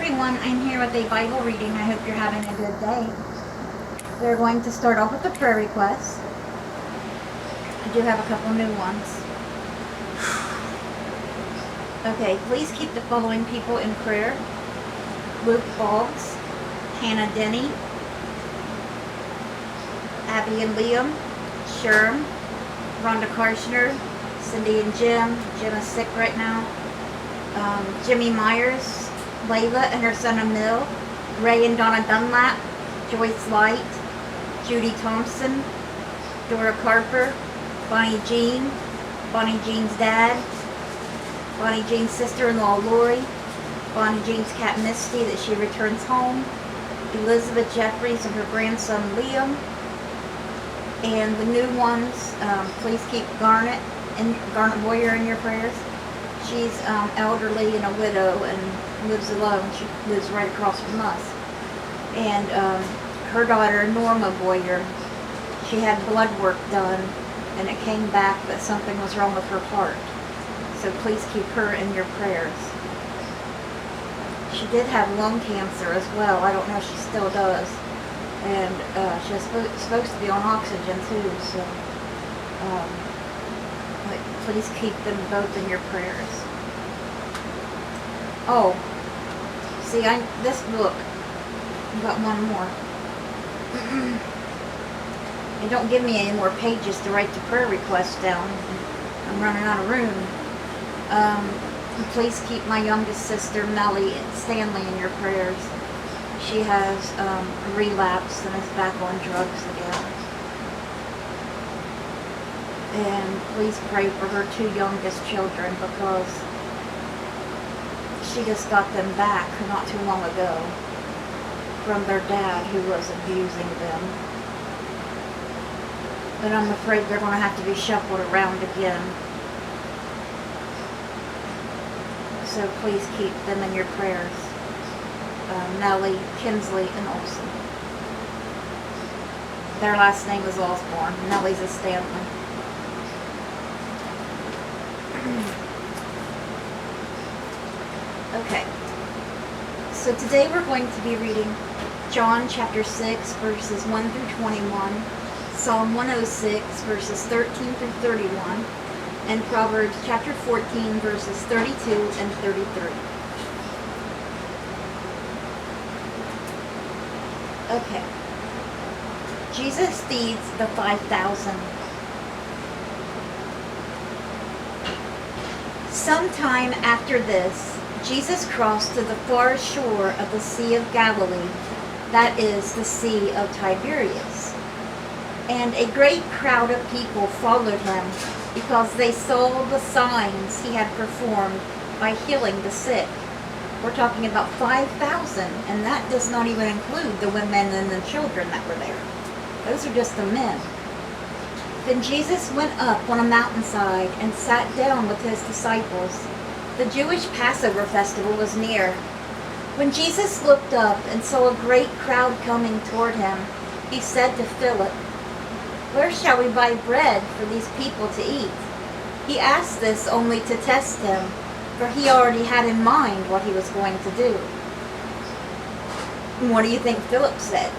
everyone, I'm here with a Bible reading. I hope you're having a good day. We're going to start off with the prayer requests. I do have a couple new ones. Okay, please keep the following people in prayer. Luke Boggs, Hannah Denny, Abby and Liam, Sherm, Rhonda Karshner, Cindy and Jim. Jim is sick right now. Jimmy Myers, Layla and her son Emil, Ray and Donna Dunlap, Joyce Light, Judy Thompson, Dora Carper, Bonnie Jean, Bonnie Jean's dad, Bonnie Jean's sister-in-law Lori, Bonnie Jean's cat Misty that she returns home, Elizabeth Jeffries and her grandson Liam, and the new ones, please keep Garnet Boyer in your prayers. She's elderly and a widow and lives alone. She lives right across from us. And her daughter, Norma Boyer, she had blood work done and it came back that something was wrong with her heart. So please keep her in your prayers. She did have lung cancer as well. I don't know if she still does. And she's supposed to be on oxygen too. So please keep them both in your prayers. Oh, see, this book, I've got one more. They don't give me any more pages to write the prayer requests down. I'm running out of room. Please keep my youngest sister, Melly Stanley, in your prayers. She has a relapse and is back on drugs again. And please pray for her two youngest children because she just got them back not too long ago from their dad who was abusing them. But I'm afraid they're going to have to be shuffled around again. So please keep them in your prayers. Nellie, Kinsley, and Olson. Their last name is Osborne. Nellie's is Stanley. Okay, so today we're going to be reading John chapter 6 verses 1 through 21, Psalm 106 verses 13 through 31, and Proverbs chapter 14 verses 32 and 33. Okay, Jesus feeds the 5,000. Sometime after this, Jesus crossed to the far shore of the Sea of Galilee, that is, the Sea of Tiberias. And a great crowd of people followed him because they saw the signs he had performed by healing the sick. We're talking about 5,000, and that does not even include the women and the children that were there. Those are just the men. Then Jesus went up on a mountainside and sat down with his disciples. The Jewish Passover festival was near. When Jesus looked up and saw a great crowd coming toward him, he said to Philip, "Where shall we buy bread for these people to eat?" He asked this only to test him, for he already had in mind what he was going to do. And what do you think Philip said?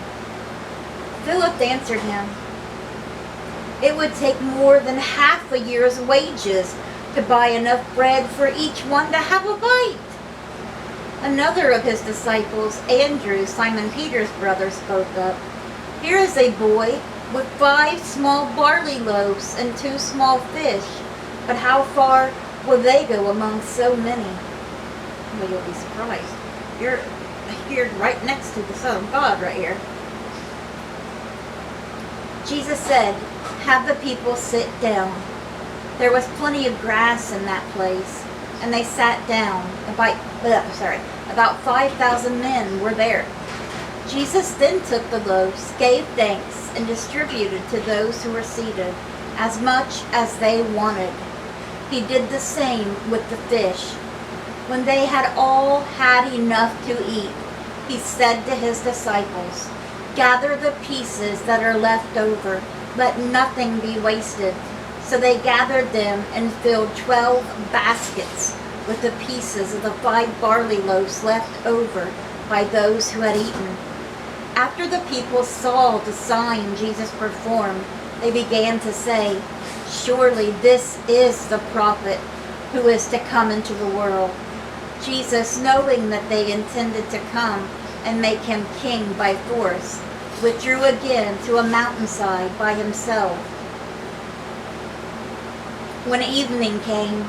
Philip answered him, "It would take more than half a year's wages to buy enough bread for each one to have a bite." Another of his disciples, Andrew, Simon Peter's brother, spoke up. "Here is a boy with 5 small barley loaves and 2 small fish, but how far will they go among so many?" Well, you'll be surprised. You're here right next to the Son of God right here. Jesus said, "Have the people sit down." There was plenty of grass in that place, and they sat down. About 5,000 men were there. Jesus then took the loaves, gave thanks, and distributed to those who were seated, as much as they wanted. He did the same with the fish. When they had all had enough to eat, he said to his disciples, "Gather the pieces that are left over, let nothing be wasted." So they gathered them and filled 12 baskets with the pieces of the 5 barley loaves left over by those who had eaten. After the people saw the sign Jesus performed, they began to say, "Surely this is the prophet who is to come into the world." Jesus, knowing that they intended to come and make him king by force, withdrew again to a mountainside by himself. When evening came,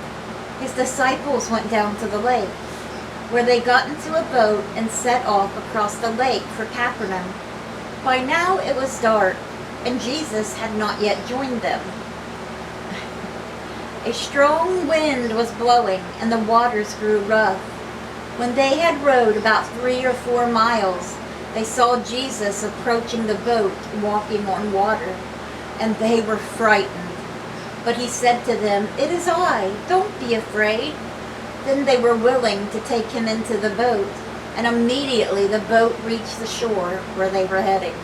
his disciples went down to the lake, where they got into a boat and set off across the lake for Capernaum. By now it was dark, and Jesus had not yet joined them. A strong wind was blowing, and the waters grew rough. When they had rowed about 3 or 4 miles, they saw Jesus approaching the boat, walking on water, and they were frightened. But he said to them, "It is I, don't be afraid." Then they were willing to take him into the boat, and immediately the boat reached the shore where they were heading.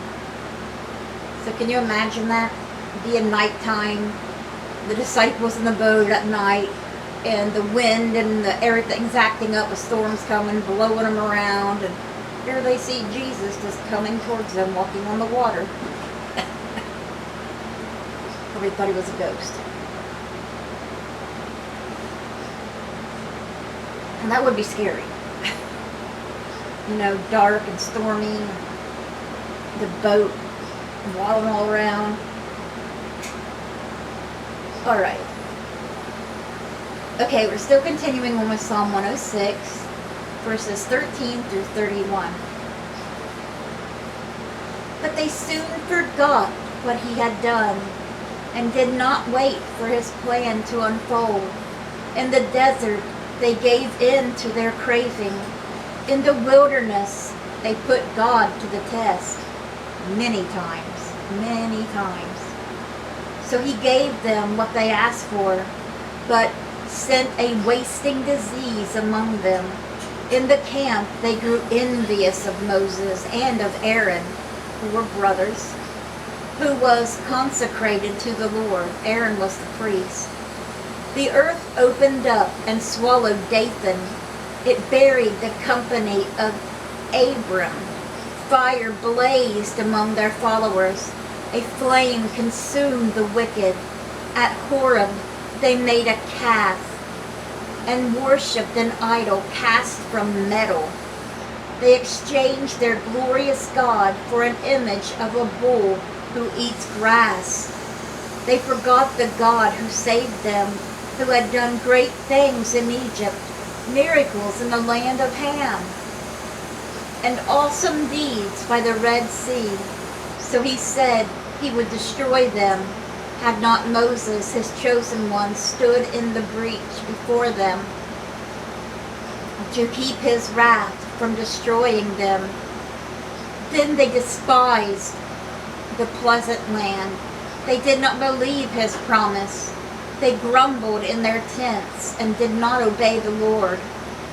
So can you imagine that? Being nighttime, the disciples in the boat at night, and the wind and everything's acting up, a storm's coming, blowing them around, and here they see Jesus just coming towards them, walking on the water. Probably thought he was a ghost. And that would be scary. You know, dark and stormy, the boat waddling all around. Alright. Okay, we're still continuing on with Psalm 106, verses 13 through 31. But they soon forgot what he had done, and did not wait for his plan to unfold. In the desert, they gave in to their craving. In the wilderness, they put God to the test. Many times, many times. So he gave them what they asked for, but sent a wasting disease among them. In the camp, they grew envious of Moses and of Aaron, who were brothers, who was consecrated to the Lord. Aaron was the priest. The earth opened up and swallowed Dathan. It buried the company of Abram. Fire blazed among their followers. A flame consumed the wicked. At Horeb they made a calf and worshipped an idol cast from metal. They exchanged their glorious God for an image of a bull who eats grass. They forgot the God who saved them, who had done great things in Egypt, miracles in the land of Ham, and awesome deeds by the Red Sea. So he said he would destroy them, had not Moses, his chosen one, stood in the breach before them to keep his wrath from destroying them. Then they despised the pleasant land. They did not believe his promise. They grumbled in their tents and did not obey the Lord.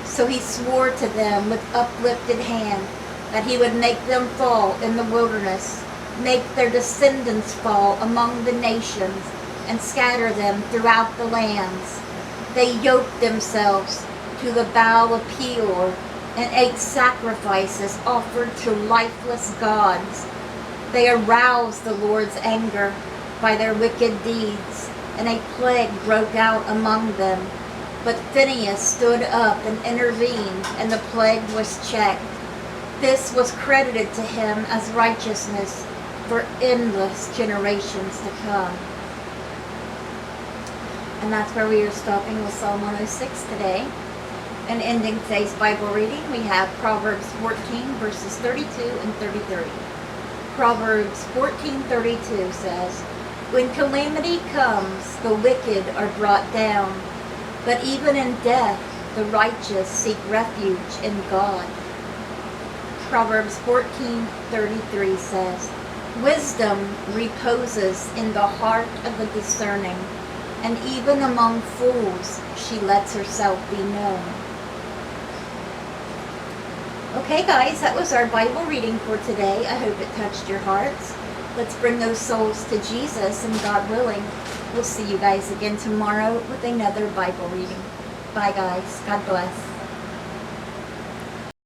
So he swore to them with uplifted hand that he would make them fall in the wilderness, make their descendants fall among the nations, and scatter them throughout the lands. They yoked themselves to the Baal of Peor and ate sacrifices offered to lifeless gods. They aroused the Lord's anger by their wicked deeds, and a plague broke out among them. But Phinehas stood up and intervened, and the plague was checked. This was credited to him as righteousness for endless generations to come. And that's where we are stopping with Psalm 106 today. And ending today's Bible reading, we have Proverbs 14, verses 32 and 33. Proverbs 14:32 says, "When calamity comes, the wicked are brought down, but even in death, the righteous seek refuge in God." Proverbs 14:33 says, "Wisdom reposes in the heart of the discerning, and even among fools she lets herself be known." Okay guys, that was our Bible reading for today. I hope it touched your hearts. Let's bring those souls to Jesus, and God willing, we'll see you guys again tomorrow with another Bible reading. Bye, guys. God bless.